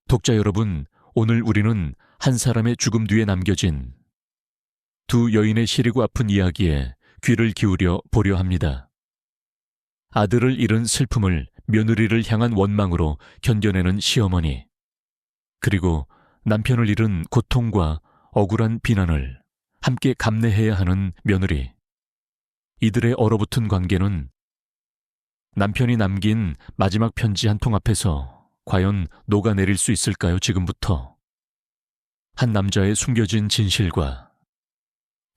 독자 여러분, 오늘 우리는 한 사람의 죽음 뒤에 남겨진 두 여인의 시리고 아픈 이야기에 귀를 기울여 보려 합니다. 아들을 잃은 슬픔을 며느리를 향한 원망으로 견뎌내는 시어머니, 그리고 남편을 잃은 고통과 억울한 비난을 함께 감내해야 하는 며느리. 이들의 얼어붙은 관계는 남편이 남긴 마지막 편지 한 통 앞에서 과연 녹아내릴 수 있을까요, 지금부터? 한 남자의 숨겨진 진실과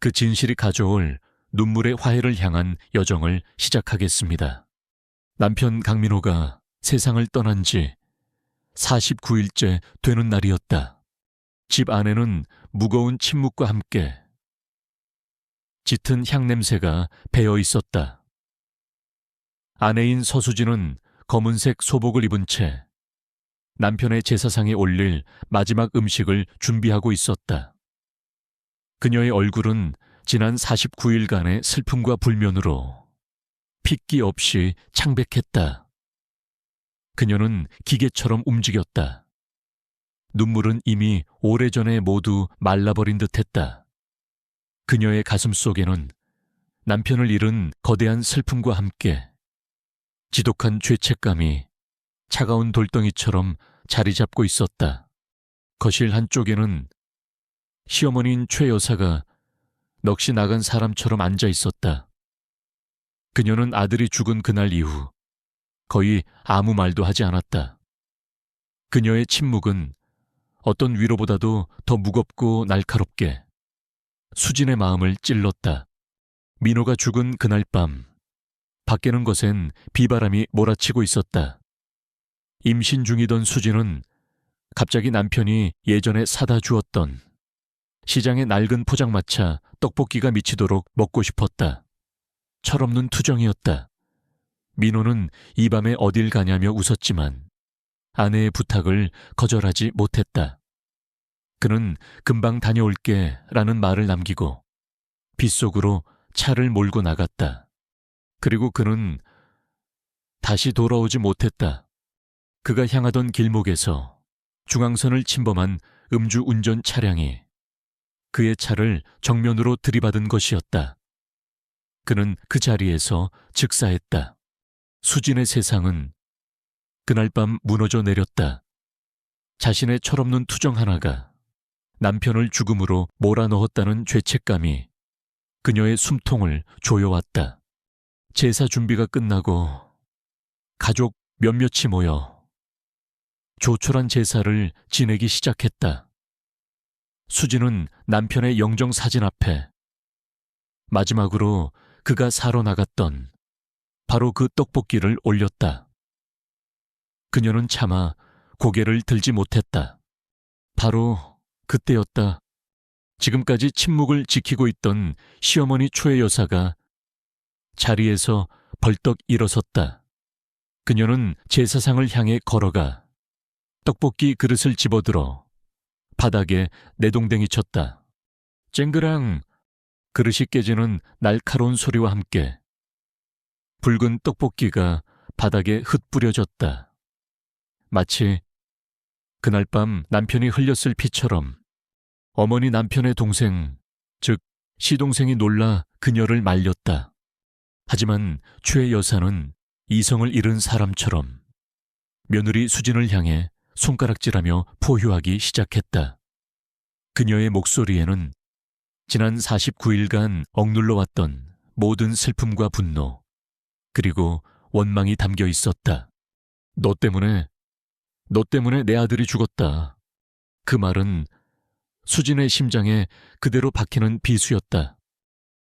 그 진실이 가져올 눈물의 화해를 향한 여정을 시작하겠습니다. 남편 강민호가 세상을 떠난 지 49일째 되는 날이었다. 집 안에는 무거운 침묵과 함께 짙은 향냄새가 배어 있었다. 아내인 서수진은 검은색 소복을 입은 채 남편의 제사상에 올릴 마지막 음식을 준비하고 있었다. 그녀의 얼굴은 지난 49일간의 슬픔과 불면으로 핏기 없이 창백했다. 그녀는 기계처럼 움직였다. 눈물은 이미 오래전에 모두 말라버린 듯했다. 그녀의 가슴 속에는 남편을 잃은 거대한 슬픔과 함께 지독한 죄책감이 차가운 돌덩이처럼 자리 잡고 있었다. 거실 한쪽에는 시어머니인 최 여사가 넋이 나간 사람처럼 앉아 있었다. 그녀는 아들이 죽은 그날 이후 거의 아무 말도 하지 않았다. 그녀의 침묵은 어떤 위로보다도 더 무겁고 날카롭게 수진의 마음을 찔렀다. 민호가 죽은 그날 밤, 밖에는 것엔 비바람이 몰아치고 있었다. 임신 중이던 수진은 갑자기 남편이 예전에 사다 주었던 시장의 낡은 포장마차 떡볶이가 미치도록 먹고 싶었다. 철없는 투정이었다. 민호는 이 밤에 어딜 가냐며 웃었지만 아내의 부탁을 거절하지 못했다. 그는 금방 다녀올게 라는 말을 남기고 빗속으로 차를 몰고 나갔다. 그리고 그는 다시 돌아오지 못했다. 그가 향하던 길목에서 중앙선을 침범한 음주운전 차량이 그의 차를 정면으로 들이받은 것이었다. 그는 그 자리에서 즉사했다. 수진의 세상은 그날 밤 무너져 내렸다. 자신의 철없는 투정 하나가 남편을 죽음으로 몰아넣었다는 죄책감이 그녀의 숨통을 조여왔다. 제사 준비가 끝나고 가족 몇몇이 모여 조촐한 제사를 지내기 시작했다. 수진은 남편의 영정사진 앞에 마지막으로 그가 사러 나갔던 바로 그 떡볶이를 올렸다. 그녀는 차마 고개를 들지 못했다. 바로 그때였다. 지금까지 침묵을 지키고 있던 시어머니 초의 여사가 자리에서 벌떡 일어섰다. 그녀는 제사상을 향해 걸어가 떡볶이 그릇을 집어들어 바닥에 내동댕이 쳤다. 쨍그랑 그릇이 깨지는 날카로운 소리와 함께 붉은 떡볶이가 바닥에 흩뿌려졌다. 마치 그날 밤 남편이 흘렸을 피처럼 어머니 남편의 동생, 즉 시동생이 놀라 그녀를 말렸다. 하지만 최 여사는 이성을 잃은 사람처럼 며느리 수진을 향해 손가락질하며 포효하기 시작했다. 그녀의 목소리에는 지난 49일간 억눌러 왔던 모든 슬픔과 분노, 그리고 원망이 담겨 있었다. 너 때문에 내 아들이 죽었다. 그 말은 수진의 심장에 그대로 박히는 비수였다.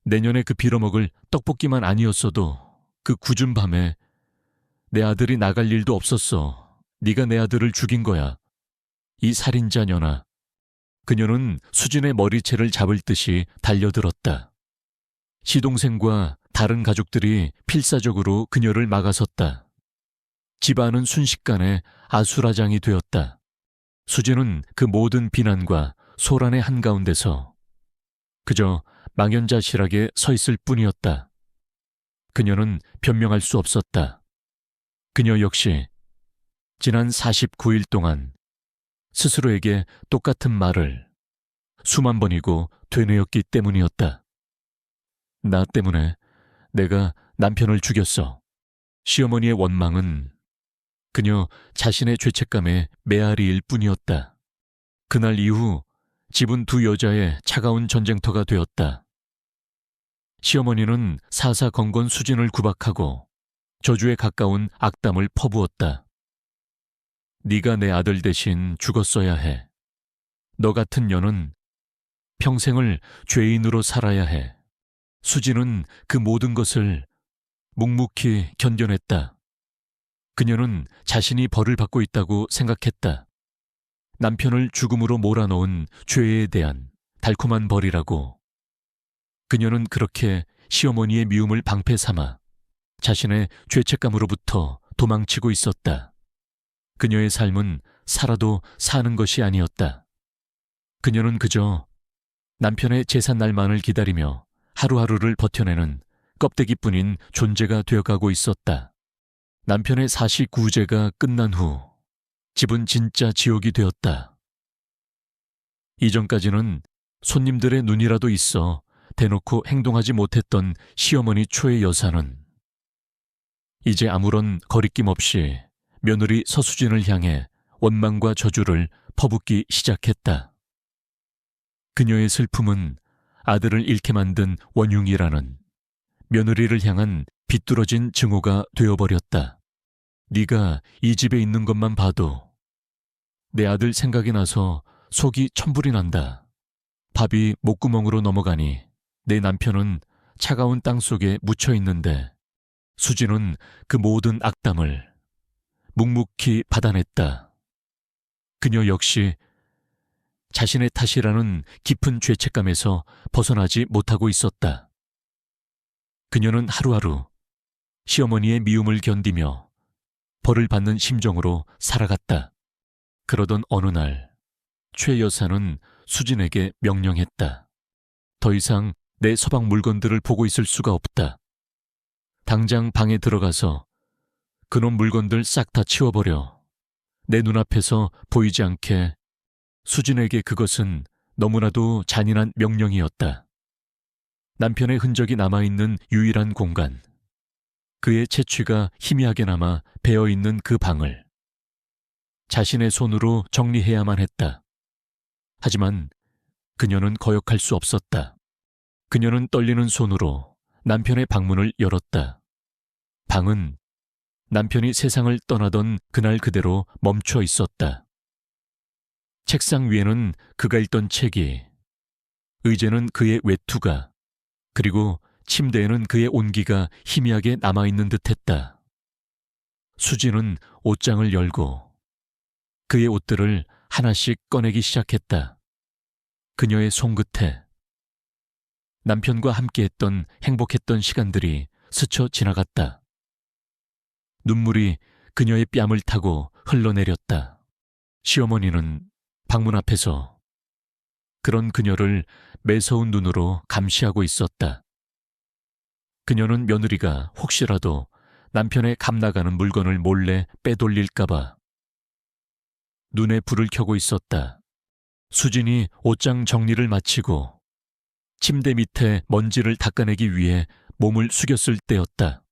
내년에 그 빌어먹을 떡볶이만 아니었어도 그 굳은 밤에 내 아들이 나갈 일도 없었어. 네가 내 아들을 죽인 거야. 이 살인자 년아. 그녀는 수진의 머리채를 잡을 듯이 달려들었다. 시동생과 다른 가족들이 필사적으로 그녀를 막아섰다. 집안은 순식간에 아수라장이 되었다. 수진은 그 모든 비난과 소란의 한가운데서 그저 망연자실하게 서 있을 뿐이었다. 그녀는 변명할 수 없었다. 그녀 역시 지난 49일 동안 스스로에게 똑같은 말을 수만 번이고 되뇌었기 때문이었다. 나 때문에 내가 남편을 죽였어. 시어머니의 원망은 그녀 자신의 죄책감에 메아리일 뿐이었다. 그날 이후 집은 두 여자의 차가운 전쟁터가 되었다. 시어머니는 사사건건 수진을 구박하고 저주에 가까운 악담을 퍼부었다. 네가 내 아들 대신 죽었어야 해. 너 같은 년은 평생을 죄인으로 살아야 해. 수진은 그 모든 것을 묵묵히 견뎌냈다. 그녀는 자신이 벌을 받고 있다고 생각했다. 남편을 죽음으로 몰아넣은 죄에 대한 달콤한 벌이라고. 그녀는 그렇게 시어머니의 미움을 방패 삼아 자신의 죄책감으로부터 도망치고 있었다. 그녀의 삶은 살아도 사는 것이 아니었다. 그녀는 그저 남편의 제삿날만을 기다리며 하루하루를 버텨내는 껍데기뿐인 존재가 되어가고 있었다. 남편의 사시구제가 끝난 후 집은 진짜 지옥이 되었다. 이전까지는 손님들의 눈이라도 있어 대놓고 행동하지 못했던 시어머니 초의 여사는 이제 아무런 거리낌 없이 며느리 서수진을 향해 원망과 저주를 퍼붓기 시작했다. 그녀의 슬픔은 아들을 잃게 만든 원흉이라는 며느리를 향한 비뚤어진 증오가 되어버렸다. 네가 이 집에 있는 것만 봐도 내 아들 생각이 나서 속이 천불이 난다. 밥이 목구멍으로 넘어가니 내 남편은 차가운 땅 속에 묻혀 있는데 수진은 그 모든 악담을 묵묵히 받아냈다. 그녀 역시 자신의 탓이라는 깊은 죄책감에서 벗어나지 못하고 있었다. 그녀는 하루하루 시어머니의 미움을 견디며 벌을 받는 심정으로 살아갔다. 그러던 어느 날 최 여사는 수진에게 명령했다. 더 이상 내 서방 물건들을 보고 있을 수가 없다. 당장 방에 들어가서 그놈 물건들 싹 다 치워버려. 내 눈앞에서 보이지 않게. 수진에게 그것은 너무나도 잔인한 명령이었다. 남편의 흔적이 남아있는 유일한 공간, 그의 채취가 희미하게 남아 배어있는 그 방을 자신의 손으로 정리해야만 했다. 하지만 그녀는 거역할 수 없었다. 그녀는 떨리는 손으로 남편의 방문을 열었다. 방은 남편이 세상을 떠나던 그날 그대로 멈춰 있었다. 책상 위에는 그가 읽던 책이, 의제는 그의 외투가, 그리고 침대에는 그의 온기가 희미하게 남아있는 듯했다. 수진은 옷장을 열고 그의 옷들을 하나씩 꺼내기 시작했다. 그녀의 손끝에 남편과 함께했던 행복했던 시간들이 스쳐 지나갔다. 눈물이 그녀의 뺨을 타고 흘러내렸다. 시어머니는 방문 앞에서 그런 그녀를 매서운 눈으로 감시하고 있었다. 그녀는 며느리가 혹시라도 남편의 값나가는 물건을 몰래 빼돌릴까봐 눈에 불을 켜고 있었다. 수진이 옷장 정리를 마치고 침대 밑에 먼지를 닦아내기 위해 몸을 숙였을 때였다.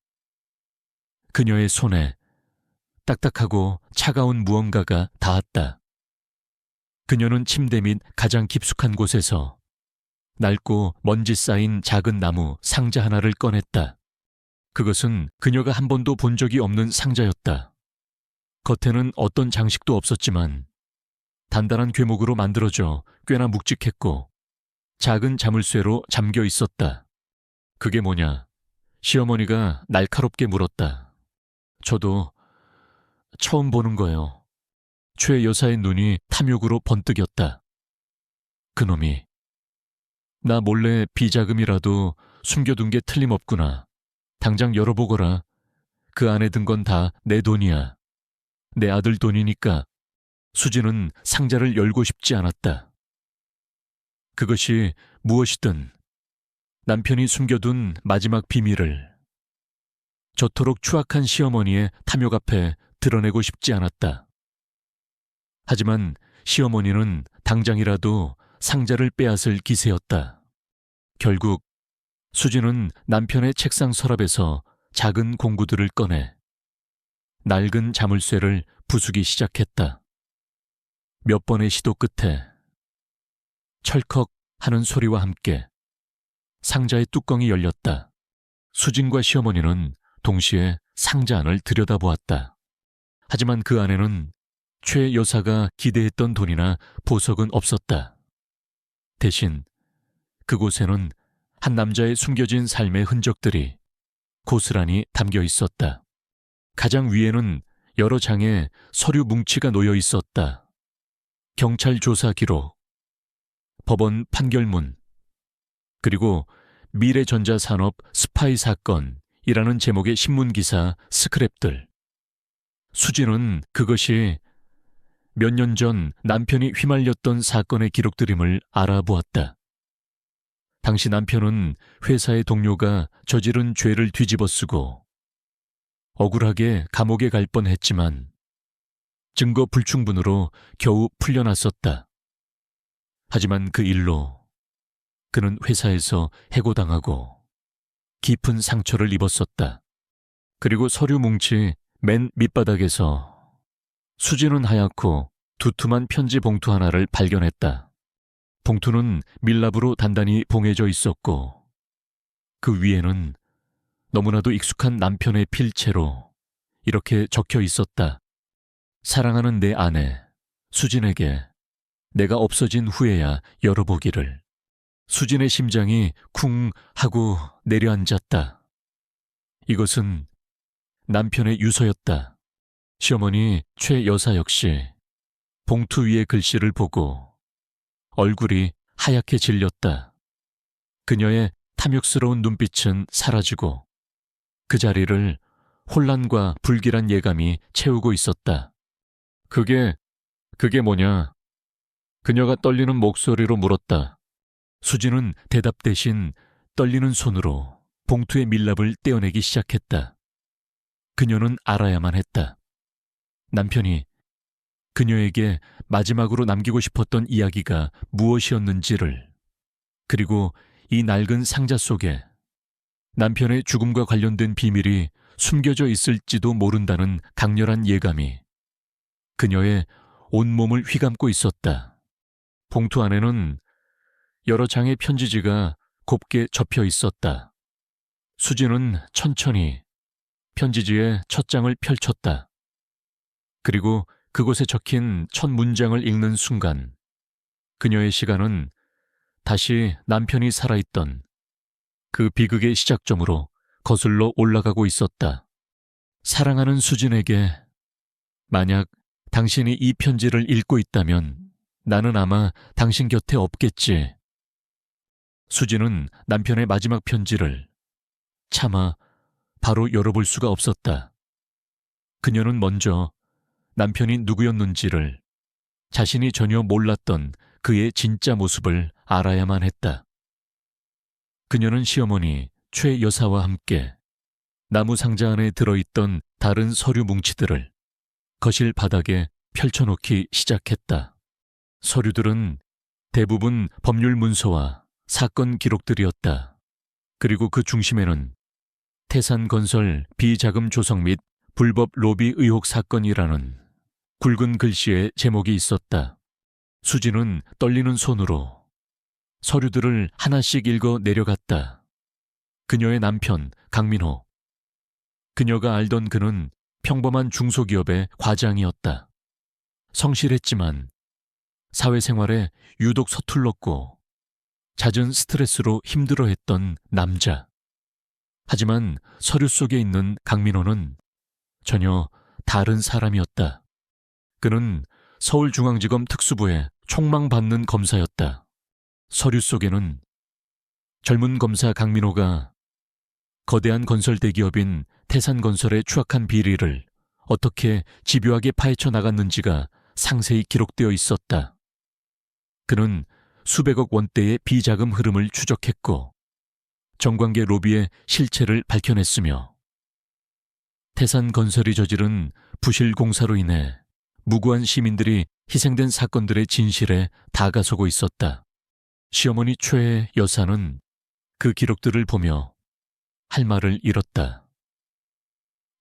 그녀의 손에 딱딱하고 차가운 무언가가 닿았다. 그녀는 침대 밑 가장 깊숙한 곳에서 낡고 먼지 쌓인 작은 나무 상자 하나를 꺼냈다. 그것은 그녀가 한 번도 본 적이 없는 상자였다. 겉에는 어떤 장식도 없었지만 단단한 궤목으로 만들어져 꽤나 묵직했고 작은 자물쇠로 잠겨 있었다. 그게 뭐냐? 시어머니가 날카롭게 물었다. 저도 처음 보는 거예요. 최 여사의 눈이 탐욕으로 번뜩였다. 그놈이 나 몰래 비자금이라도 숨겨둔 게 틀림없구나. 당장 열어보거라. 그 안에 든 건 다 내 돈이야. 내 아들 돈이니까. 수진은 상자를 열고 싶지 않았다. 그것이 무엇이든 남편이 숨겨둔 마지막 비밀을 저토록 추악한 시어머니의 탐욕 앞에 드러내고 싶지 않았다. 하지만 시어머니는 당장이라도 상자를 빼앗을 기세였다. 결국 수진은 남편의 책상 서랍에서 작은 공구들을 꺼내 낡은 자물쇠를 부수기 시작했다. 몇 번의 시도 끝에 철컥 하는 소리와 함께 상자의 뚜껑이 열렸다. 수진과 시어머니는 동시에 상자 안을 들여다보았다. 하지만 그 안에는 최 여사가 기대했던 돈이나 보석은 없었다. 대신 그곳에는 한 남자의 숨겨진 삶의 흔적들이 고스란히 담겨 있었다. 가장 위에는 여러 장의 서류 뭉치가 놓여 있었다. 경찰 조사 기록, 법원 판결문, 그리고 미래전자산업 스파이 사건이라는 제목의 신문기사 스크랩들. 수진은 그것이 몇 년 전 남편이 휘말렸던 사건의 기록들임을 알아보았다. 당시 남편은 회사의 동료가 저지른 죄를 뒤집어쓰고 억울하게 감옥에 갈 뻔했지만 증거 불충분으로 겨우 풀려났었다. 하지만 그 일로 그는 회사에서 해고당하고 깊은 상처를 입었었다. 그리고 서류 뭉치 맨 밑바닥에서 수진은 하얗고 두툼한 편지 봉투 하나를 발견했다. 봉투는 밀랍으로 단단히 봉해져 있었고 그 위에는 너무나도 익숙한 남편의 필체로 이렇게 적혀 있었다. 사랑하는 내 아내 수진에게 내가 없어진 후에야 열어보기를. 수진의 심장이 쿵 하고 내려앉았다. 이것은 남편의 유서였다. 시어머니 최 여사 역시 봉투 위의 글씨를 보고 얼굴이 하얗게 질렸다. 그녀의 탐욕스러운 눈빛은 사라지고 그 자리를 혼란과 불길한 예감이 채우고 있었다. 그게 뭐냐? 그녀가 떨리는 목소리로 물었다. 수진은 대답 대신 떨리는 손으로 봉투의 밀랍을 떼어내기 시작했다. 그녀는 알아야만 했다. 남편이 그녀에게 마지막으로 남기고 싶었던 이야기가 무엇이었는지를, 그리고 이 낡은 상자 속에 남편의 죽음과 관련된 비밀이 숨겨져 있을지도 모른다는 강렬한 예감이 그녀의 온몸을 휘감고 있었다. 봉투 안에는 여러 장의 편지지가 곱게 접혀 있었다. 수진은 천천히 편지지의 첫 장을 펼쳤다. 그리고 그곳에 적힌 첫 문장을 읽는 순간 그녀의 시간은 다시 남편이 살아있던 그 비극의 시작점으로 거슬러 올라가고 있었다. 사랑하는 수진에게, 만약 당신이 이 편지를 읽고 있다면 나는 아마 당신 곁에 없겠지. 수진은 남편의 마지막 편지를 차마 바로 열어볼 수가 없었다. 그녀는 먼저 남편이 누구였는지를, 자신이 전혀 몰랐던 그의 진짜 모습을 알아야만 했다. 그녀는 시어머니 최 여사와 함께 나무 상자 안에 들어있던 다른 서류 뭉치들을 거실 바닥에 펼쳐놓기 시작했다. 서류들은 대부분 법률 문서와 사건 기록들이었다. 그리고 그 중심에는 태산건설 비자금 조성 및 불법 로비 의혹 사건이라는 굵은 글씨의 제목이 있었다. 수진은 떨리는 손으로 서류들을 하나씩 읽어 내려갔다. 그녀의 남편 강민호. 그녀가 알던 그는 평범한 중소기업의 과장이었다. 성실했지만 사회생활에 유독 서툴렀고 잦은 스트레스로 힘들어했던 남자. 하지만 서류 속에 있는 강민호는 전혀 다른 사람이었다. 그는 서울중앙지검 특수부의 총망받는 검사였다. 서류 속에는 젊은 검사 강민호가 거대한 건설 대기업인 태산건설의 추악한 비리를 어떻게 집요하게 파헤쳐 나갔는지가 상세히 기록되어 있었다. 그는 수백억 원대의 비자금 흐름을 추적했고 정관계 로비의 실체를 밝혀냈으며 태산건설이 저지른 부실 공사로 인해 무고한 시민들이 희생된 사건들의 진실에 다가서고 있었다. 시어머니 최 여사는 그 기록들을 보며 할 말을 잃었다.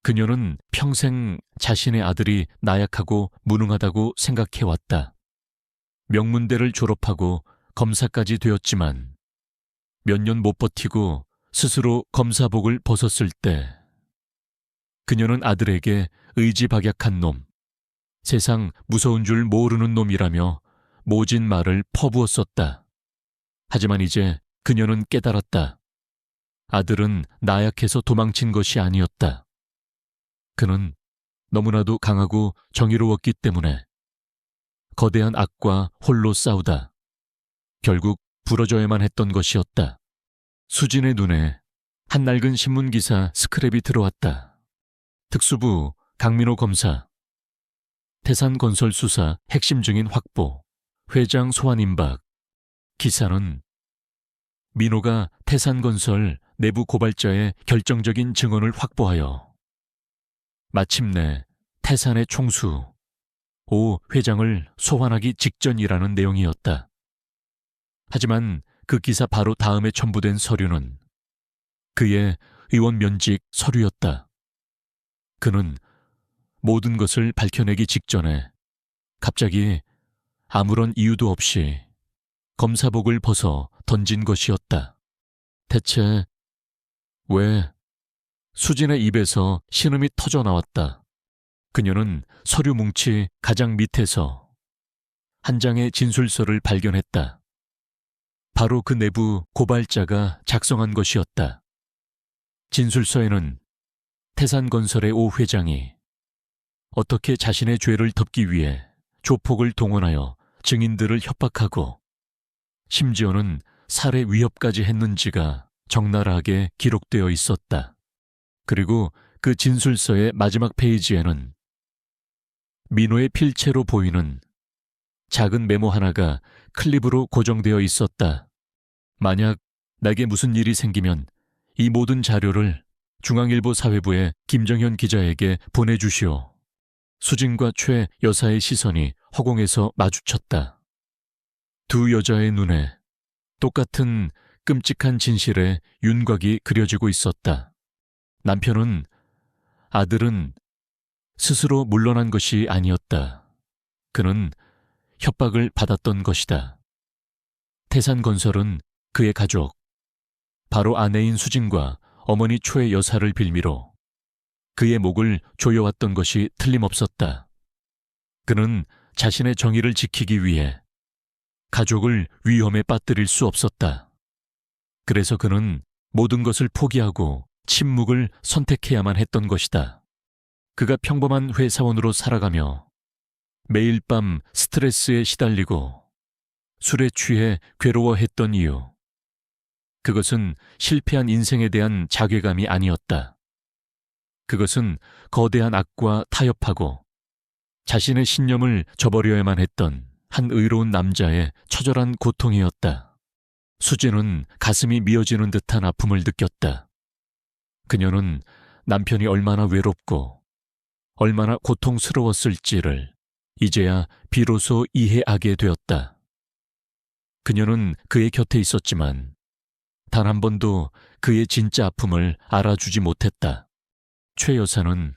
그녀는 평생 자신의 아들이 나약하고 무능하다고 생각해왔다. 명문대를 졸업하고 검사까지 되었지만 몇 년 못 버티고 스스로 검사복을 벗었을 때 그녀는 아들에게 의지박약한 놈, 세상 무서운 줄 모르는 놈이라며 모진 말을 퍼부었었다. 하지만 이제 그녀는 깨달았다. 아들은 나약해서 도망친 것이 아니었다. 그는 너무나도 강하고 정의로웠기 때문에 거대한 악과 홀로 싸우다 결국 부러져야만 했던 것이었다. 수진의 눈에 한 낡은 신문기사 스크랩이 들어왔다. 특수부 강민호 검사, 태산건설 수사 핵심 증인 확보, 회장 소환 임박. 기사는 민호가 태산건설 내부 고발자의 결정적인 증언을 확보하여 마침내 태산의 총수 오 회장을 소환하기 직전이라는 내용이었다. 하지만 그 기사 바로 다음에 첨부된 서류는 그의 의원 면직 서류였다. 그는 모든 것을 밝혀내기 직전에 갑자기 아무런 이유도 없이 검사복을 벗어 던진 것이었다. 대체 왜? 수진의 입에서 신음이 터져 나왔다. 그녀는 서류 뭉치 가장 밑에서 한 장의 진술서를 발견했다. 바로 그 내부 고발자가 작성한 것이었다. 진술서에는 태산건설의 오 회장이 어떻게 자신의 죄를 덮기 위해 조폭을 동원하여 증인들을 협박하고 심지어는 살해 위협까지 했는지가 적나라하게 기록되어 있었다. 그리고 그 진술서의 마지막 페이지에는 민호의 필체로 보이는 작은 메모 하나가 클립으로 고정되어 있었다. 만약 내게 무슨 일이 생기면 이 모든 자료를 중앙일보 사회부의 김정현 기자에게 보내주시오. 수진과 최 여사의 시선이 허공에서 마주쳤다. 두 여자의 눈에 똑같은 끔찍한 진실의 윤곽이 그려지고 있었다. 남편은 아들은 스스로 물러난 것이 아니었다. 그는 협박을 받았던 것이다. 태산건설은 그의 가족, 바로 아내인 수진과 어머니 초의 여사를 빌미로 그의 목을 조여왔던 것이 틀림없었다. 그는 자신의 정의를 지키기 위해 가족을 위험에 빠뜨릴 수 없었다. 그래서 그는 모든 것을 포기하고 침묵을 선택해야만 했던 것이다. 그가 평범한 회사원으로 살아가며 매일 밤 스트레스에 시달리고 술에 취해 괴로워했던 이유. 그것은 실패한 인생에 대한 자괴감이 아니었다. 그것은 거대한 악과 타협하고 자신의 신념을 저버려야만 했던 한 의로운 남자의 처절한 고통이었다. 수진은 가슴이 미어지는 듯한 아픔을 느꼈다. 그녀는 남편이 얼마나 외롭고 얼마나 고통스러웠을지를 이제야 비로소 이해하게 되었다. 그녀는 그의 곁에 있었지만 단 한 번도 그의 진짜 아픔을 알아주지 못했다. 최 여사는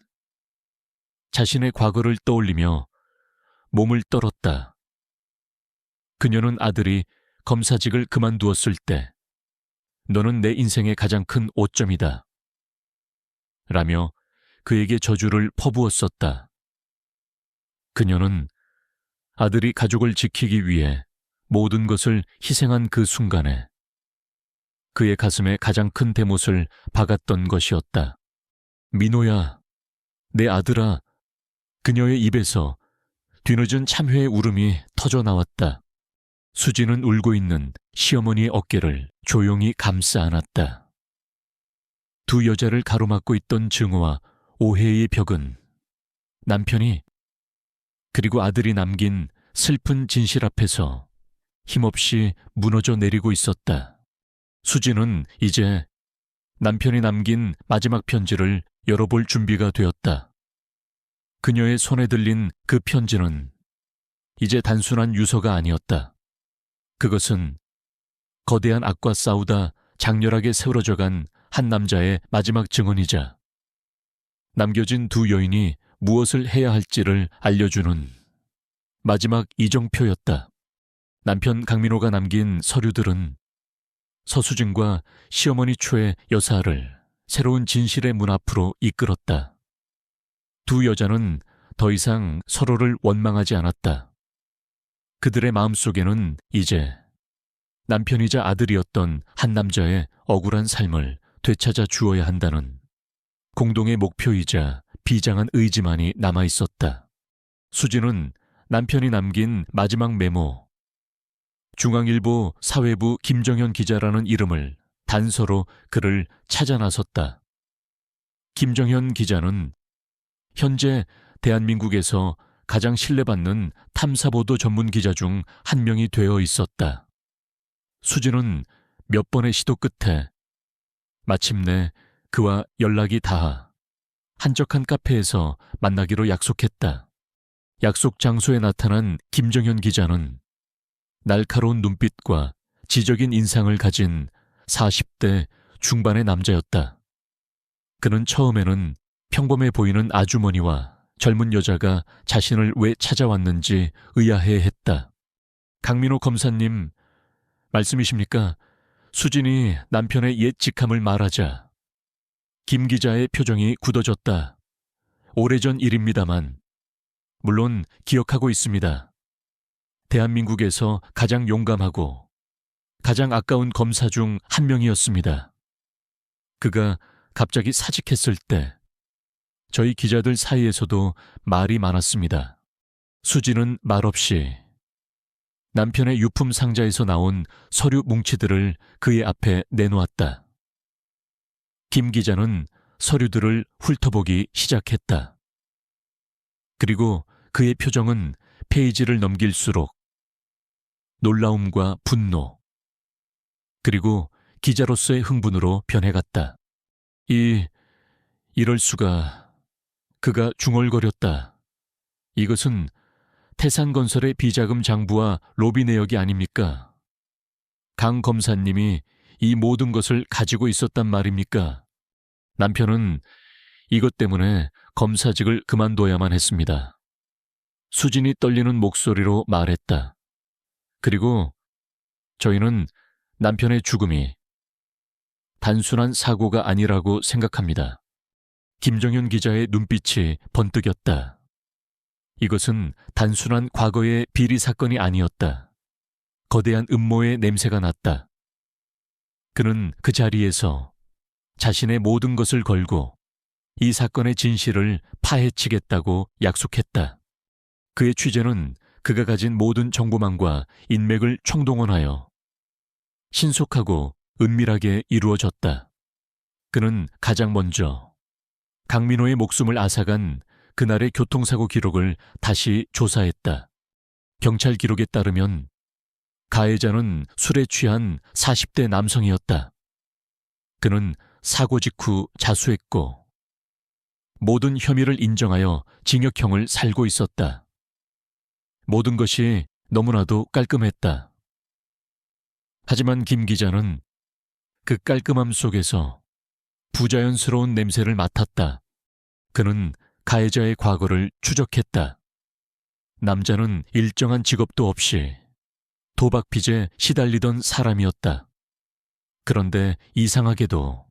자신의 과거를 떠올리며 몸을 떨었다. 그녀는 아들이 검사직을 그만두었을 때 너는 내 인생의 가장 큰 오점이다 라며 그에게 저주를 퍼부었었다. 그녀는 아들이 가족을 지키기 위해 모든 것을 희생한 그 순간에 그의 가슴에 가장 큰 대못을 박았던 것이었다. 민호야, 내 아들아. 그녀의 입에서 뒤늦은 참회의 울음이 터져 나왔다. 수진은 울고 있는 시어머니의 어깨를 조용히 감싸 안았다. 두 여자를 가로막고 있던 증오와 오해의 벽은 남편이 그리고 아들이 남긴 슬픈 진실 앞에서 힘없이 무너져 내리고 있었다. 수진은 이제 남편이 남긴 마지막 편지를 열어볼 준비가 되었다. 그녀의 손에 들린 그 편지는 이제 단순한 유서가 아니었다. 그것은 거대한 악과 싸우다 장렬하게 세워져간 한 남자의 마지막 증언이자 남겨진 두 여인이 무엇을 해야 할지를 알려주는 마지막 이정표였다. 남편 강민호가 남긴 서류들은 서수진과 시어머니 초의 여사를 새로운 진실의 문 앞으로 이끌었다. 두 여자는 더 이상 서로를 원망하지 않았다. 그들의 마음속에는 이제 남편이자 아들이었던 한 남자의 억울한 삶을 되찾아 주어야 한다는 공동의 목표이자 비장한 의지만이 남아있었다. 수진은 남편이 남긴 마지막 메모, 중앙일보 사회부 김정현 기자라는 이름을 단서로 그를 찾아 나섰다. 김정현 기자는 현재 대한민국에서 가장 신뢰받는 탐사보도 전문 기자 중 한 명이 되어 있었다. 수진은 몇 번의 시도 끝에 마침내 그와 연락이 닿아 한적한 카페에서 만나기로 약속했다. 약속 장소에 나타난 김정현 기자는 날카로운 눈빛과 지적인 인상을 가진 40대 중반의 남자였다. 그는 처음에는 평범해 보이는 아주머니와 젊은 여자가 자신을 왜 찾아왔는지 의아해했다. 강민호 검사님, 말씀이십니까? 수진이 남편의 옛 직함을 말하자 김 기자의 표정이 굳어졌다. 오래전 일입니다만 물론 기억하고 있습니다. 대한민국에서 가장 용감하고 가장 아까운 검사 중 한 명이었습니다. 그가 갑자기 사직했을 때 저희 기자들 사이에서도 말이 많았습니다. 수진은 말없이 남편의 유품 상자에서 나온 서류 뭉치들을 그의 앞에 내놓았다. 김 기자는 서류들을 훑어보기 시작했다. 그리고 그의 표정은 페이지를 넘길수록 놀라움과 분노, 그리고 기자로서의 흥분으로 변해갔다. 이럴 수가, 그가 중얼거렸다. 이것은 태산건설의 비자금 장부와 로비 내역이 아닙니까? 강 검사님이 이 모든 것을 가지고 있었단 말입니까? 남편은 이것 때문에 검사직을 그만둬야만 했습니다. 수진이 떨리는 목소리로 말했다. 그리고 저희는 남편의 죽음이 단순한 사고가 아니라고 생각합니다. 김정현 기자의 눈빛이 번뜩였다. 이것은 단순한 과거의 비리 사건이 아니었다. 거대한 음모의 냄새가 났다. 그는 그 자리에서 자신의 모든 것을 걸고 이 사건의 진실을 파헤치겠다고 약속했다. 그의 취재는 그가 가진 모든 정보망과 인맥을 총동원하여 신속하고 은밀하게 이루어졌다. 그는 가장 먼저 강민호의 목숨을 앗아간 그날의 교통사고 기록을 다시 조사했다. 경찰 기록에 따르면 가해자는 술에 취한 40대 남성이었다. 그는 사고 직후 자수했고 모든 혐의를 인정하여 징역형을 살고 있었다. 모든 것이 너무나도 깔끔했다. 하지만 김 기자는 그 깔끔함 속에서 부자연스러운 냄새를 맡았다. 그는 가해자의 과거를 추적했다. 남자는 일정한 직업도 없이 도박 빚에 시달리던 사람이었다. 그런데 이상하게도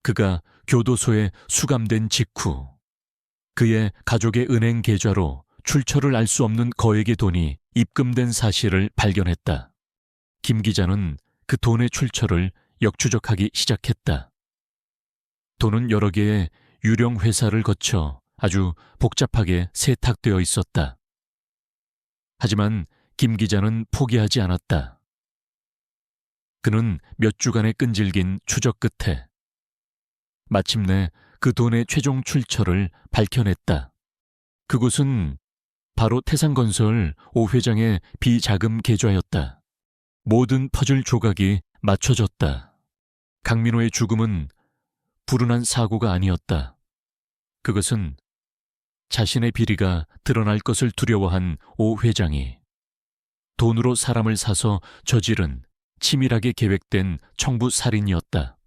그가 교도소에 수감된 직후 그의 가족의 은행 계좌로 출처를 알 수 없는 거액의 돈이 입금된 사실을 발견했다. 김 기자는 그 돈의 출처를 역추적하기 시작했다. 돈은 여러 개의 유령 회사를 거쳐 아주 복잡하게 세탁되어 있었다. 하지만 김 기자는 포기하지 않았다. 그는 몇 주간의 끈질긴 추적 끝에 마침내 그 돈의 최종 출처를 밝혀냈다. 그곳은 바로 태산건설 오 회장의 비자금 계좌였다. 모든 퍼즐 조각이 맞춰졌다. 강민호의 죽음은 불운한 사고가 아니었다. 그것은 자신의 비리가 드러날 것을 두려워한 오 회장이 돈으로 사람을 사서 저지른 치밀하게 계획된 청부 살인이었다.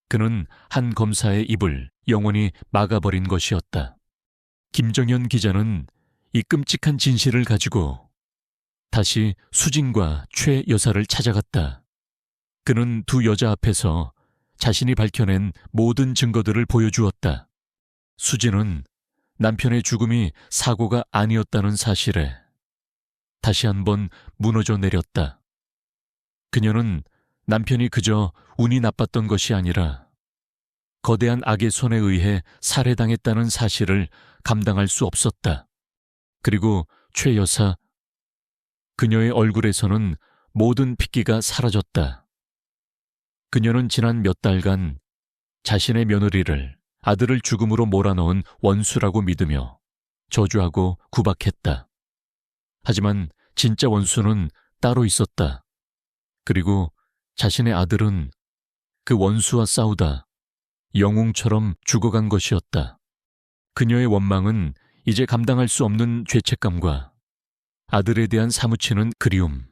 그는 한 검사의 입을 영원히 막아버린 것이었다. 김정현 기자는 이 끔찍한 진실을 가지고 다시 수진과 최 여사를 찾아갔다. 그는 두 여자 앞에서 자신이 밝혀낸 모든 증거들을 보여주었다. 수진은 남편의 죽음이 사고가 아니었다는 사실에 다시 한번 무너져 내렸다. 그녀는 남편이 그저 운이 나빴던 것이 아니라 거대한 악의 손에 의해 살해당했다는 사실을 감당할 수 없었다. 그리고 최 여사, 그녀의 얼굴에서는 모든 핏기가 사라졌다. 그녀는 지난 몇 달간 자신의 며느리를 아들을 죽음으로 몰아넣은 원수라고 믿으며 저주하고 구박했다. 하지만 진짜 원수는 따로 있었다. 그리고 자신의 아들은 그 원수와 싸우다 영웅처럼 죽어간 것이었다. 그녀의 원망은 이제 감당할 수 없는 죄책감과 아들에 대한 사무치는 그리움,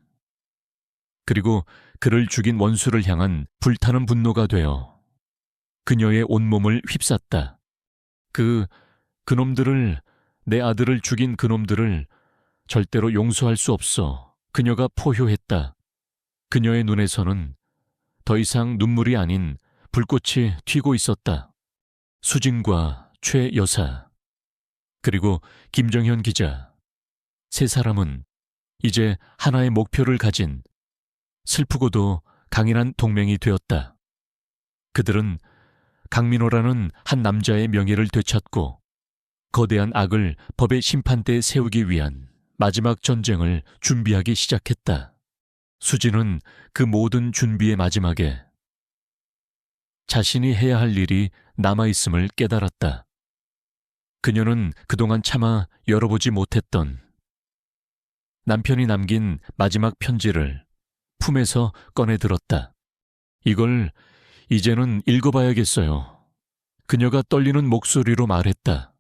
그리고 그를 죽인 원수를 향한 불타는 분노가 되어 그녀의 온몸을 휩쌌다. 그놈들을, 내 아들을 죽인 그놈들을 절대로 용서할 수 없어. 그녀가 포효했다. 그녀의 눈에서는 더 이상 눈물이 아닌 불꽃이 튀고 있었다. 수진과 최 여사, 그리고 김정현 기자, 세 사람은 이제 하나의 목표를 가진 슬프고도 강인한 동맹이 되었다. 그들은 강민호라는 한 남자의 명예를 되찾고 거대한 악을 법의 심판대에 세우기 위한 마지막 전쟁을 준비하기 시작했다. 수진은 그 모든 준비의 마지막에 자신이 해야 할 일이 남아있음을 깨달았다. 그녀는 그동안 차마 열어보지 못했던 남편이 남긴 마지막 편지를 품에서 꺼내들었다. 이걸 이제는 읽어봐야겠어요. 그녀가 떨리는 목소리로 말했다.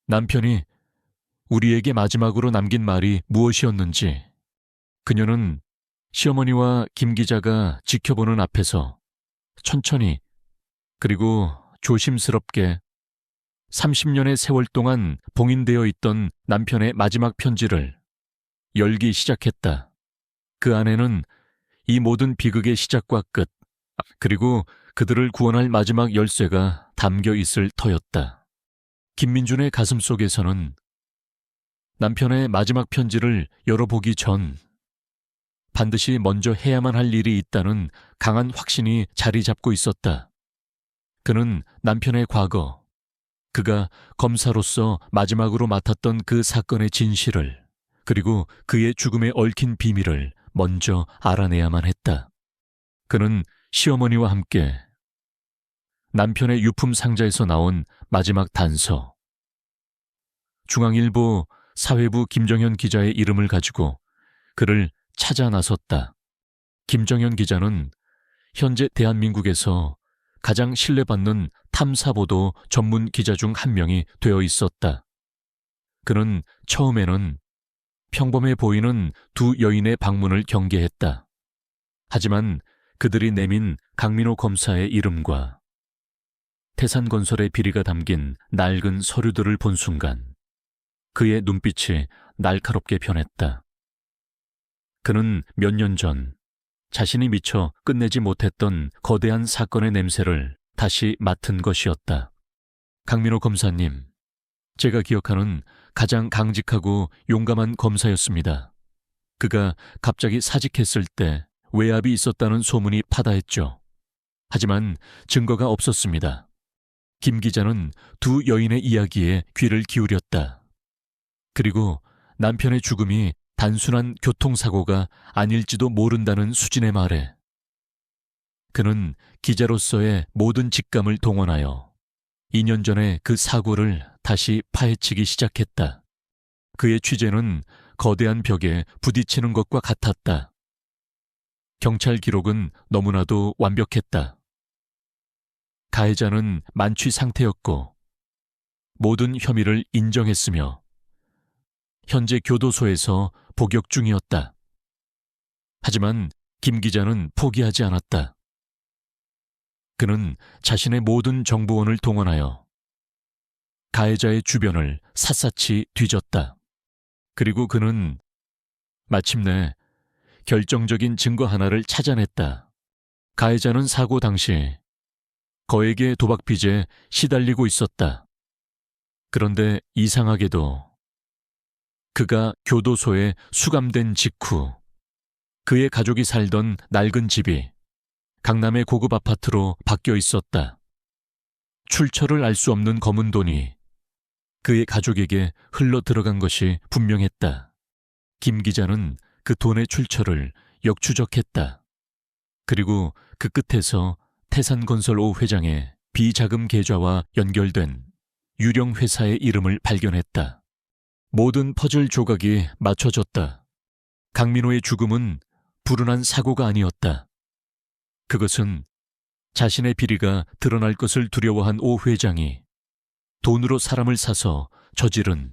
남편이 우리에게 마지막으로 남긴 말이 무엇이었는지 그녀는 시어머니와 김 기자가 지켜보는 앞에서 천천히 그리고 조심스럽게 30년의 세월 동안 봉인되어 있던 남편의 마지막 편지를 열기 시작했다. 그 안에는 이 모든 비극의 시작과 끝, 그리고 그들을 구원할 마지막 열쇠가 담겨 있을 터였다. 김민준의 가슴 속에서는 남편의 마지막 편지를 열어보기 전 반드시 먼저 해야만 할 일이 있다는 강한 확신이 자리 잡고 있었다. 그는 남편의 과거, 그가 검사로서 마지막으로 맡았던 그 사건의 진실을, 그리고 그의 죽음에 얽힌 비밀을 먼저 알아내야만 했다. 그는 시어머니와 함께 남편의 유품 상자에서 나온 마지막 단서, 중앙일보 사회부 김정현 기자의 이름을 가지고 그를 찾아 나섰다. 김정현 기자는 현재 대한민국에서 가장 신뢰받는 탐사보도 전문 기자 중 한 명이 되어 있었다. 그는 처음에는 평범해 보이는 두 여인의 방문을 경계했다. 하지만 그들이 내민 강민호 검사의 이름과 태산건설의 비리가 담긴 낡은 서류들을 본 순간 그의 눈빛이 날카롭게 변했다. 그는 몇 년 전 자신이 미처 끝내지 못했던 거대한 사건의 냄새를 다시 맡은 것이었다. 강민호 검사님, 제가 기억하는 가장 강직하고 용감한 검사였습니다. 그가 갑자기 사직했을 때 외압이 있었다는 소문이 파다했죠. 하지만 증거가 없었습니다. 김 기자는 두 여인의 이야기에 귀를 기울였다. 그리고 남편의 죽음이 단순한 교통사고가 아닐지도 모른다는 수진의 말에 그는 기자로서의 모든 직감을 동원하여 2년 전에 그 사고를 다시 파헤치기 시작했다. 그의 취재는 거대한 벽에 부딪히는 것과 같았다. 경찰 기록은 너무나도 완벽했다. 가해자는 만취 상태였고 모든 혐의를 인정했으며 현재 교도소에서 복역 중이었다. 하지만 김 기자는 포기하지 않았다. 그는 자신의 모든 정보원을 동원하여 가해자의 주변을 샅샅이 뒤졌다. 그리고 그는 마침내 결정적인 증거 하나를 찾아냈다. 가해자는 사고 당시 거액의 도박 빚에 시달리고 있었다. 그런데 이상하게도 그가 교도소에 수감된 직후 그의 가족이 살던 낡은 집이 강남의 고급 아파트로 바뀌어 있었다. 출처를 알 수 없는 검은 돈이 그의 가족에게 흘러 들어간 것이 분명했다. 김 기자는 그 돈의 출처를 역추적했다. 그리고 그 끝에서 태산건설 5 회장의 비자금 계좌와 연결된 유령 회사의 이름을 발견했다. 모든 퍼즐 조각이 맞춰졌다. 강민호의 죽음은 불운한 사고가 아니었다. 그것은 자신의 비리가 드러날 것을 두려워한 5 회장이 돈으로 사람을 사서 저지른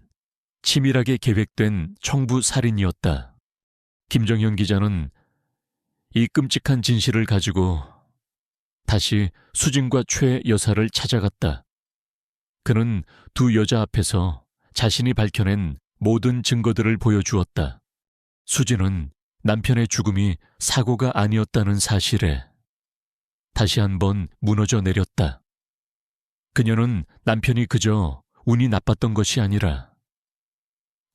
치밀하게 계획된 청부 살인이었다. 김정현 기자는 이 끔찍한 진실을 가지고 다시 수진과 최 여사를 찾아갔다. 그는 두 여자 앞에서 자신이 밝혀낸 모든 증거들을 보여주었다. 수진은 남편의 죽음이 사고가 아니었다는 사실에 다시 한번 무너져 내렸다. 그녀는 남편이 그저 운이 나빴던 것이 아니라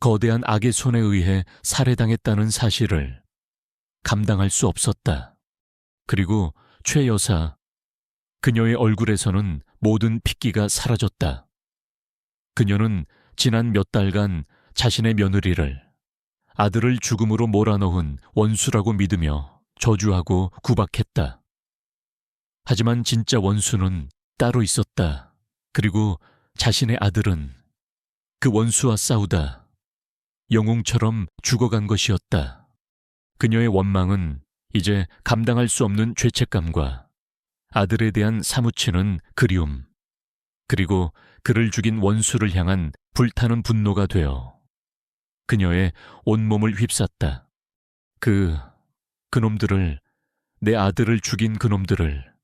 거대한 악의 손에 의해 살해당했다는 사실을 감당할 수 없었다. 그리고 최 여사, 그녀의 얼굴에서는 모든 핏기가 사라졌다. 그녀는 지난 몇 달간 자신의 며느리를 아들을 죽음으로 몰아넣은 원수라고 믿으며 저주하고 구박했다. 하지만 진짜 원수는 따로 있었다. 그리고 자신의 아들은 그 원수와 싸우다 영웅처럼 죽어간 것이었다. 그녀의 원망은 이제 감당할 수 없는 죄책감과 아들에 대한 사무치는 그리움, 그리고 그를 죽인 원수를 향한 불타는 분노가 되어 그녀의 온몸을 휩쌌다. 그놈들을, 내 아들을 죽인 그놈들을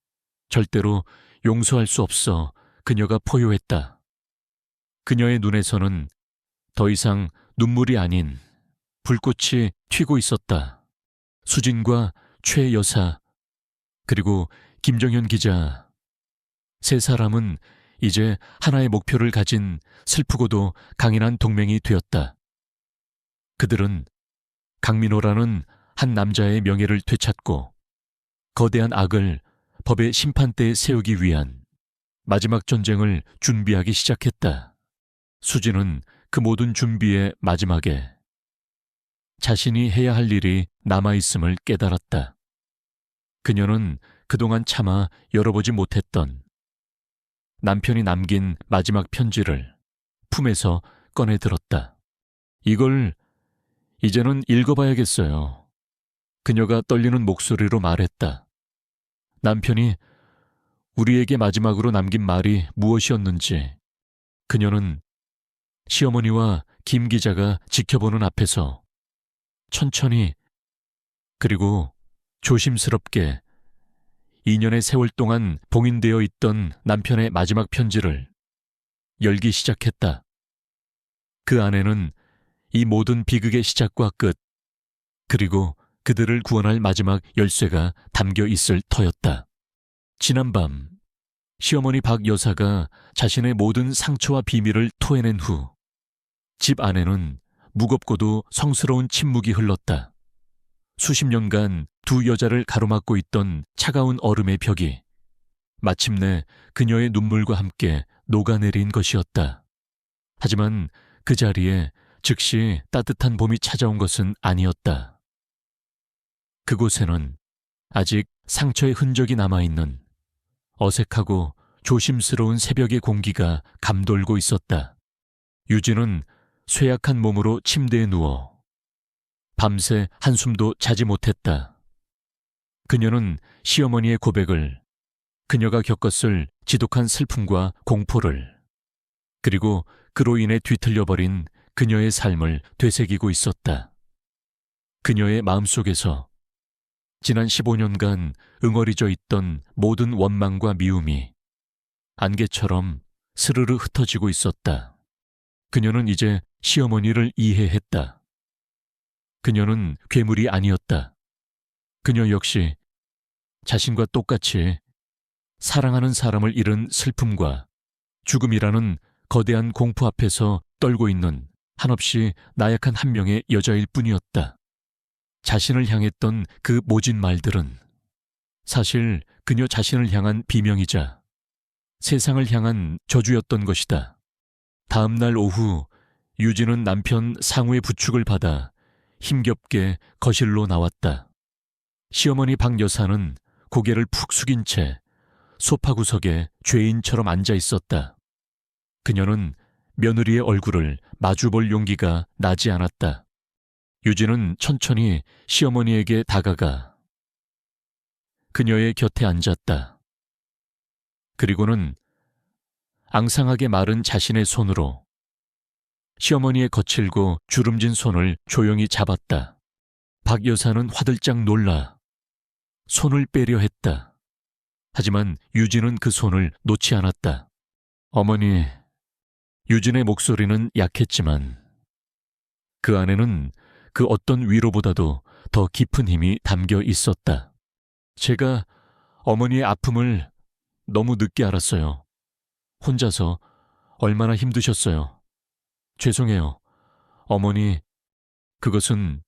절대로 용서할 수 없어 그녀가 포효했다. 그녀의 눈에서는 더 이상 눈물이 아닌 불꽃이 튀고 있었다. 수진과 최 여사, 그리고 김정현 기자, 세 사람은 이제 하나의 목표를 가진 슬프고도 강인한 동맹이 되었다. 그들은 강민호라는 한 남자의 명예를 되찾고 거대한 악을 법의 심판대에 세우기 위한 마지막 전쟁을 준비하기 시작했다. 수진은 그 모든 준비의 마지막에 자신이 해야 할 일이 남아있음을 깨달았다. 그녀는 그동안 차마 열어보지 못했던 남편이 남긴 마지막 편지를 품에서 꺼내 들었다. 이걸 이제는 읽어봐야겠어요. 그녀가 떨리는 목소리로 말했다. 남편이 우리에게 마지막으로 남긴 말이 무엇이었는지 그녀는 시어머니와 김 기자가 지켜보는 앞에서 천천히 그리고 조심스럽게 2년의 세월 동안 봉인되어 있던 남편의 마지막 편지를 열기 시작했다. 그 안에는 이 모든 비극의 시작과 끝, 그리고 그들을 구원할 마지막 열쇠가 담겨 있을 터였다. 지난밤 시어머니 박 여사가 자신의 모든 상처와 비밀을 토해낸 후 집 안에는 무겁고도 성스러운 침묵이 흘렀다. 수십 년간 두 여자를 가로막고 있던 차가운 얼음의 벽이 마침내 그녀의 눈물과 함께 녹아내린 것이었다. 하지만 그 자리에 즉시 따뜻한 봄이 찾아온 것은 아니었다. 그곳에는 아직 상처의 흔적이 남아있는 어색하고 조심스러운 새벽의 공기가 감돌고 있었다. 유진은 쇠약한 몸으로 침대에 누워 밤새 한숨도 자지 못했다. 그녀는 시어머니의 고백을, 그녀가 겪었을 지독한 슬픔과 공포를 그리고 그로 인해 뒤틀려버린 그녀의 삶을 되새기고 있었다. 그녀의 마음속에서 지난 15년간 응어리져 있던 모든 원망과 미움이 안개처럼 스르르 흩어지고 있었다. 그녀는 이제 시어머니를 이해했다. 그녀는 괴물이 아니었다. 그녀 역시 자신과 똑같이 사랑하는 사람을 잃은 슬픔과 죽음이라는 거대한 공포 앞에서 떨고 있는 한없이 나약한 한 명의 여자일 뿐이었다. 자신을 향했던 그 모진 말들은 사실 그녀 자신을 향한 비명이자 세상을 향한 저주였던 것이다. 다음 날 오후 유진은 남편 상우의 부축을 받아 힘겹게 거실로 나왔다. 시어머니 박 여사는 고개를 푹 숙인 채 소파 구석에 죄인처럼 앉아 있었다. 그녀는 며느리의 얼굴을 마주볼 용기가 나지 않았다. 유진은 천천히 시어머니에게 다가가 그녀의 곁에 앉았다. 그리고는 앙상하게 마른 자신의 손으로 시어머니의 거칠고 주름진 손을 조용히 잡았다. 박 여사는 화들짝 놀라 손을 빼려 했다. 하지만 유진은 그 손을 놓지 않았다. 어머니, 유진의 목소리는 약했지만 그 안에는 그 어떤 위로보다도 더 깊은 힘이 담겨 있었다. 제가 어머니의 아픔을 너무 늦게 알았어요. 혼자서 얼마나 힘드셨어요. 죄송해요. 어머니, 그것은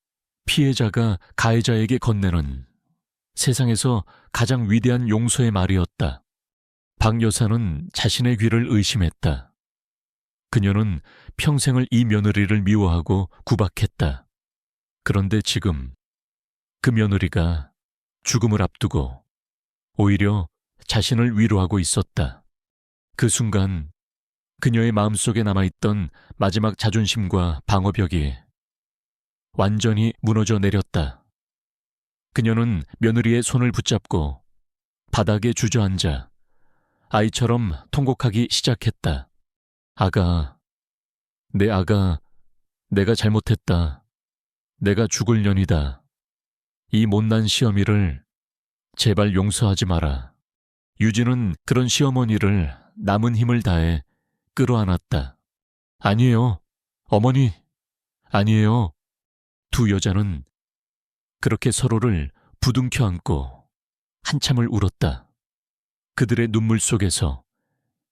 피해자가 가해자에게 건네는 세상에서 가장 위대한 용서의 말이었다. 박 여사는 자신의 귀를 의심했다. 그녀는 평생을 이 며느리를 미워하고 구박했다. 그런데 지금 그 며느리가 죽음을 앞두고 오히려 자신을 위로하고 있었다. 그 순간 그녀의 마음속에 남아있던 마지막 자존심과 방어벽이 완전히 무너져 내렸다. 그녀는 며느리의 손을 붙잡고 바닥에 주저앉아 아이처럼 통곡하기 시작했다. 아가, 내 아가, 내가 잘못했다. 내가 죽을 년이다. 이 못난 시어미를 제발 용서하지 마라. 유진은 그런 시어머니를 남은 힘을 다해 끌어안았다. 아니에요. 어머니, 아니에요. 두 여자는 그렇게 서로를 부둥켜 안고 한참을 울었다. 그들의 눈물 속에서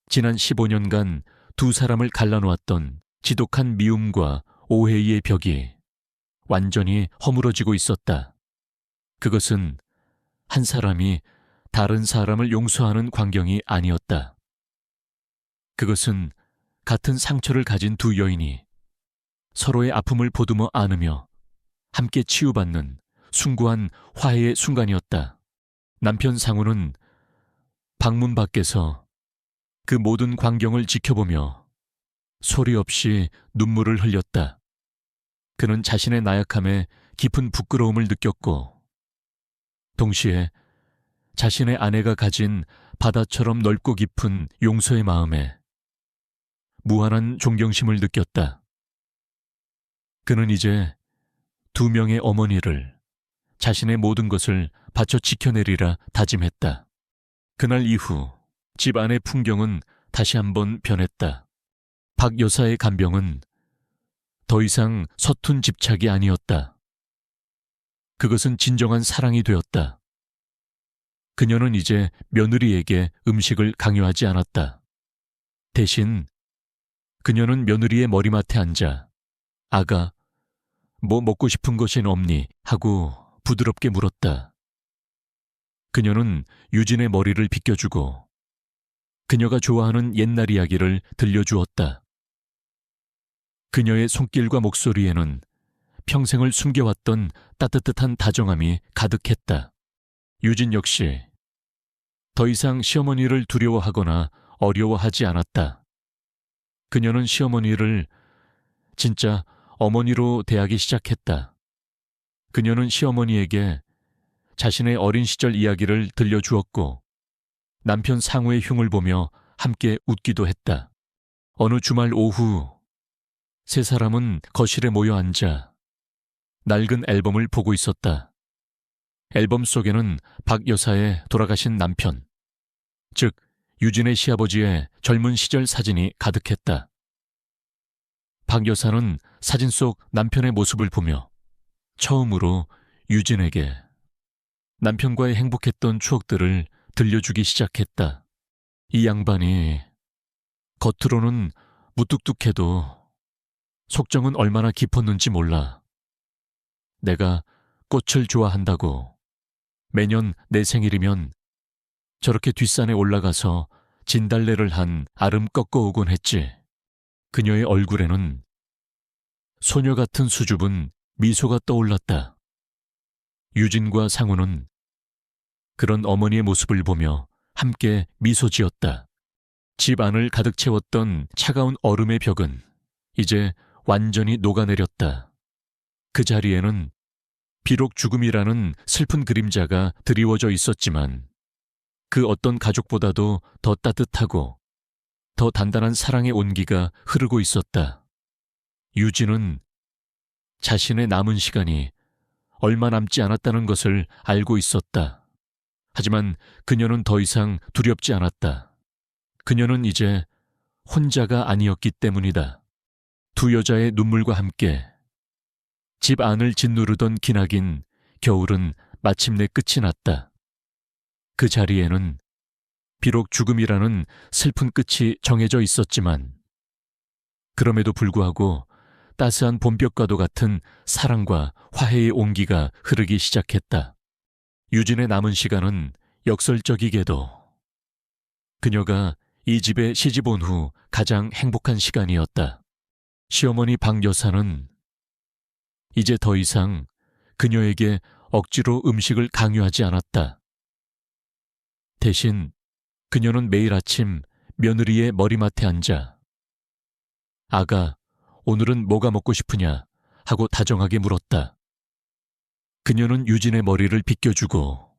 지난 15년간 두 사람을 갈라놓았던 지독한 미움과 오해의 벽이 완전히 허물어지고 있었다. 그것은 한 사람이 다른 사람을 용서하는 광경이 아니었다. 그것은 같은 상처를 가진 두 여인이 서로의 아픔을 보듬어 안으며 함께 치유받는 숭고한 화해의 순간이었다. 남편 상우는 방문 밖에서 그 모든 광경을 지켜보며 소리 없이 눈물을 흘렸다. 그는 자신의 나약함에 깊은 부끄러움을 느꼈고 동시에 자신의 아내가 가진 바다처럼 넓고 깊은 용서의 마음에 무한한 존경심을 느꼈다. 그는 이제 두 명의 어머니를 자신의 모든 것을 바쳐 지켜내리라 다짐했다. 그날 이후 집 안의 풍경은 다시 한번 변했다. 박 여사의 간병은 더 이상 서툰 집착이 아니었다. 그것은 진정한 사랑이 되었다. 그녀는 이제 며느리에게 음식을 강요하지 않았다. 대신 그녀는 며느리의 머리맡에 앉아 아가, 뭐 먹고 싶은 것은 없니? 하고 부드럽게 물었다. 그녀는 유진의 머리를 빗겨주고 그녀가 좋아하는 옛날 이야기를 들려주었다. 그녀의 손길과 목소리에는 평생을 숨겨왔던 따뜻한 다정함이 가득했다. 유진 역시 더 이상 시어머니를 두려워하거나 어려워하지 않았다. 그녀는 시어머니를 진짜 어머니로 대하기 시작했다. 그녀는 시어머니에게 자신의 어린 시절 이야기를 들려주었고 남편 상우의 흉을 보며 함께 웃기도 했다. 어느 주말 오후 세 사람은 거실에 모여 앉아 낡은 앨범을 보고 있었다. 앨범 속에는 박 여사의 돌아가신 남편, 즉 유진의 시아버지의 젊은 시절 사진이 가득했다. 박 여사는 사진 속 남편의 모습을 보며 처음으로 유진에게 남편과의 행복했던 추억들을 들려주기 시작했다. 이 양반이 겉으로는 무뚝뚝해도 속정은 얼마나 깊었는지 몰라. 내가 꽃을 좋아한다고 매년 내 생일이면 저렇게 뒷산에 올라가서 진달래를 한 아름 꺾어오곤 했지. 그녀의 얼굴에는 소녀 같은 수줍은 미소가 떠올랐다. 유진과 상우는 그런 어머니의 모습을 보며 함께 미소 지었다. 집 안을 가득 채웠던 차가운 얼음의 벽은 이제 완전히 녹아내렸다. 그 자리에는 비록 죽음이라는 슬픈 그림자가 드리워져 있었지만 그 어떤 가족보다도 더 따뜻하고 더 단단한 사랑의 온기가 흐르고 있었다. 유진은 자신의 남은 시간이 얼마 남지 않았다는 것을 알고 있었다. 하지만 그녀는 더 이상 두렵지 않았다. 그녀는 이제 혼자가 아니었기 때문이다. 두 여자의 눈물과 함께 집 안을 짓누르던 기나긴 겨울은 마침내 끝이 났다. 그 자리에는 비록 죽음이라는 슬픈 끝이 정해져 있었지만 그럼에도 불구하고 따스한 봄볕과도 같은 사랑과 화해의 온기가 흐르기 시작했다. 유진의 남은 시간은 역설적이게도 그녀가 이 집에 시집 온 후 가장 행복한 시간이었다. 시어머니 박 여사는 이제 더 이상 그녀에게 억지로 음식을 강요하지 않았다. 대신 그녀는 매일 아침 며느리의 머리맡에 앉아 아가, 오늘은 뭐가 먹고 싶으냐 하고 다정하게 물었다. 그녀는 유진의 머리를 빗겨주고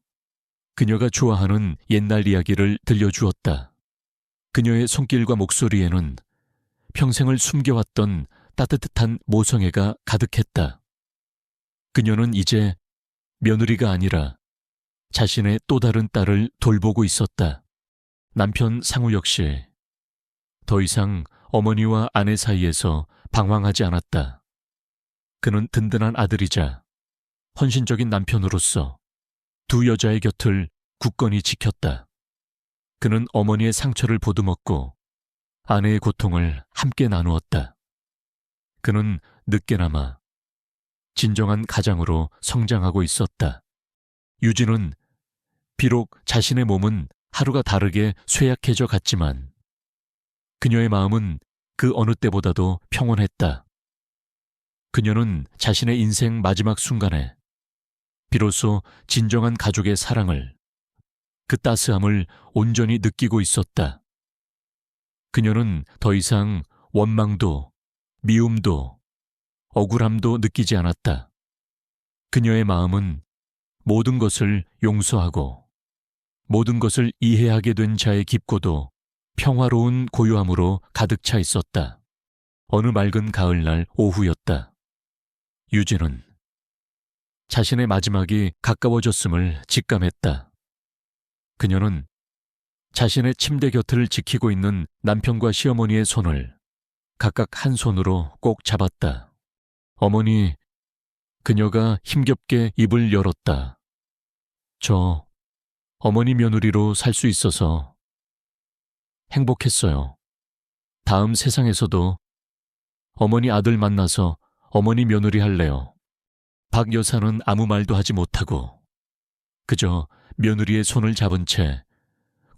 그녀가 좋아하는 옛날 이야기를 들려주었다. 그녀의 손길과 목소리에는 평생을 숨겨왔던 따뜻한 모성애가 가득했다. 그녀는 이제 며느리가 아니라 자신의 또 다른 딸을 돌보고 있었다. 남편 상우 역시 더 이상 어머니와 아내 사이에서 방황하지 않았다. 그는 든든한 아들이자 헌신적인 남편으로서 두 여자의 곁을 굳건히 지켰다. 그는 어머니의 상처를 보듬었고 아내의 고통을 함께 나누었다. 그는 늦게나마 진정한 가장으로 성장하고 있었다. 유진은 비록 자신의 몸은 하루가 다르게 쇠약해져 갔지만 그녀의 마음은 그 어느 때보다도 평온했다. 그녀는 자신의 인생 마지막 순간에 비로소 진정한 가족의 사랑을, 그 따스함을 온전히 느끼고 있었다. 그녀는 더 이상 원망도, 미움도, 억울함도 느끼지 않았다. 그녀의 마음은 모든 것을 용서하고 모든 것을 이해하게 된 자의 깊고도 평화로운 고요함으로 가득 차 있었다. 어느 맑은 가을날 오후였다. 유진은 자신의 마지막이 가까워졌음을 직감했다. 그녀는 자신의 침대 곁을 지키고 있는 남편과 시어머니의 손을 각각 한 손으로 꼭 잡았다. 어머니, 그녀가 힘겹게 입을 열었다. 저 어머니 며느리로 살 수 있어서 행복했어요. 다음 세상에서도 어머니 아들 만나서 어머니 며느리 할래요. 박 여사는 아무 말도 하지 못하고 그저 며느리의 손을 잡은 채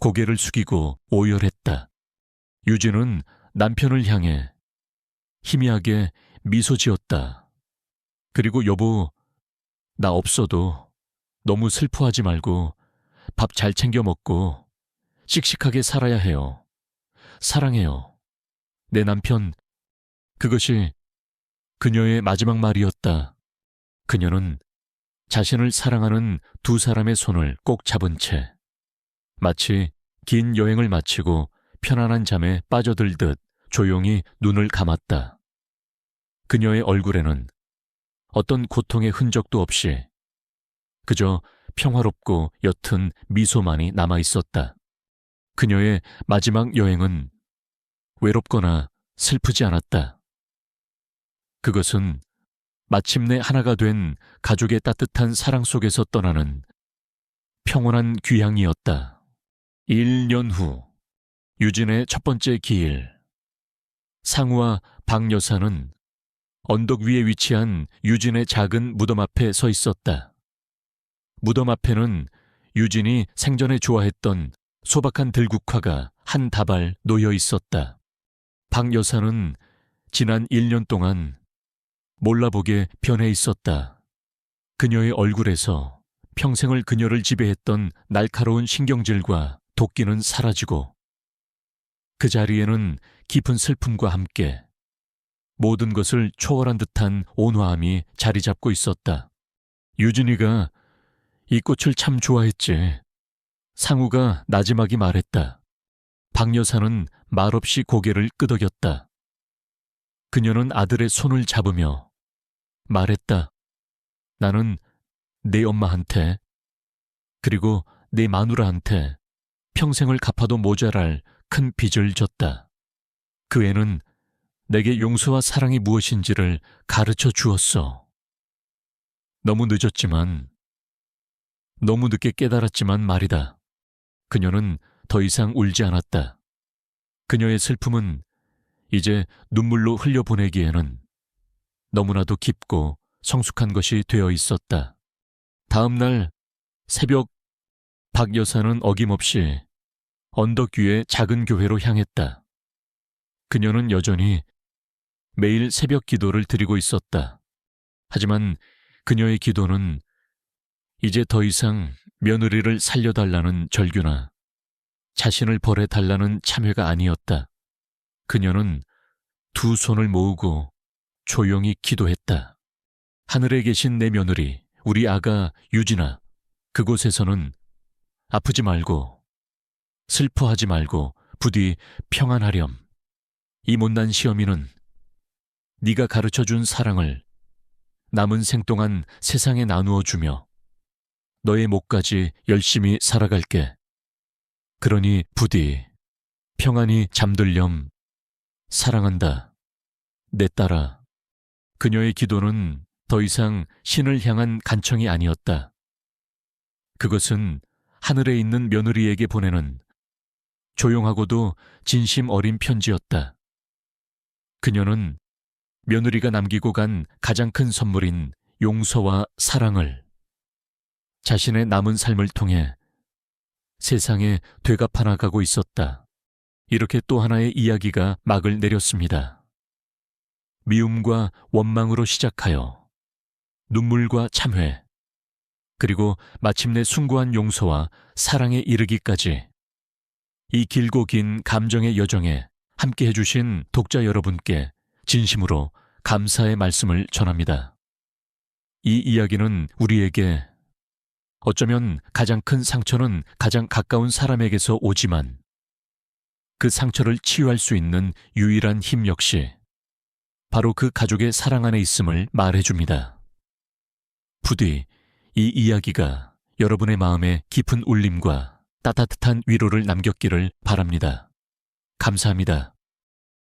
고개를 숙이고 오열했다. 유진은 남편을 향해 희미하게 미소 지었다. 그리고 여보, 나 없어도 너무 슬퍼하지 말고 밥 잘 챙겨 먹고 씩씩하게 살아야 해요. 사랑해요. 내 남편, 그것이 그녀의 마지막 말이었다. 그녀는 자신을 사랑하는 두 사람의 손을 꼭 잡은 채 마치 긴 여행을 마치고 편안한 잠에 빠져들듯 조용히 눈을 감았다. 그녀의 얼굴에는 어떤 고통의 흔적도 없이 그저 평화롭고 옅은 미소만이 남아 있었다. 그녀의 마지막 여행은 외롭거나 슬프지 않았다. 그것은 마침내 하나가 된 가족의 따뜻한 사랑 속에서 떠나는 평온한 귀향이었다. 1년 후, 유진의 첫 번째 기일. 상우와 박 여사는 언덕 위에 위치한 유진의 작은 무덤 앞에 서 있었다. 무덤 앞에는 유진이 생전에 좋아했던 소박한 들국화가 한 다발 놓여 있었다. 박 여사는 지난 1년 동안 몰라보게 변해 있었다. 그녀의 얼굴에서 평생을 그녀를 지배했던 날카로운 신경질과 도끼는 사라지고 그 자리에는 깊은 슬픔과 함께 모든 것을 초월한 듯한 온화함이 자리 잡고 있었다. 유진이가 이 꽃을 참 좋아했지. 상우가 나지막이 말했다. 박 여사는 말없이 고개를 끄덕였다. 그녀는 아들의 손을 잡으며 말했다. 나는 내 엄마한테 그리고 내 마누라한테 평생을 갚아도 모자랄 큰 빚을 졌다. 그 애는 내게 용서와 사랑이 무엇인지를 가르쳐 주었어. 너무 늦었지만, 너무 늦게 깨달았지만 말이다. 그녀는 더 이상 울지 않았다. 그녀의 슬픔은 이제 눈물로 흘려보내기에는 너무나도 깊고 성숙한 것이 되어 있었다. 다음 날 새벽 박 여사는 어김없이 언덕 위의 작은 교회로 향했다. 그녀는 여전히 매일 새벽 기도를 드리고 있었다. 하지만 그녀의 기도는 이제 더 이상 며느리를 살려달라는 절규나 자신을 벌해달라는 참회가 아니었다. 그녀는 두 손을 모으고 조용히 기도했다. 하늘에 계신 내 며느리, 우리 아가 유진아, 그곳에서는 아프지 말고 슬퍼하지 말고 부디 평안하렴. 이 못난 시어미는 네가 가르쳐준 사랑을 남은 생 동안 세상에 나누어 주며 너의 목까지 열심히 살아갈게. 그러니 부디 평안히 잠들렴. 사랑한다. 내 딸아. 그녀의 기도는 더 이상 신을 향한 간청이 아니었다. 그것은 하늘에 있는 며느리에게 보내는 조용하고도 진심 어린 편지였다. 그녀는 며느리가 남기고 간 가장 큰 선물인 용서와 사랑을 자신의 남은 삶을 통해 세상에 되갚아 나가고 있었다. 이렇게 또 하나의 이야기가 막을 내렸습니다. 미움과 원망으로 시작하여 눈물과 참회, 그리고 마침내 숭고한 용서와 사랑에 이르기까지 이 길고 긴 감정의 여정에 함께 해주신 독자 여러분께 진심으로 감사의 말씀을 전합니다. 이 이야기는 우리에게 어쩌면 가장 큰 상처는 가장 가까운 사람에게서 오지만 그 상처를 치유할 수 있는 유일한 힘 역시 바로 그 가족의 사랑 안에 있음을 말해줍니다. 부디 이 이야기가 여러분의 마음에 깊은 울림과 따뜻한 위로를 남겼기를 바랍니다. 감사합니다.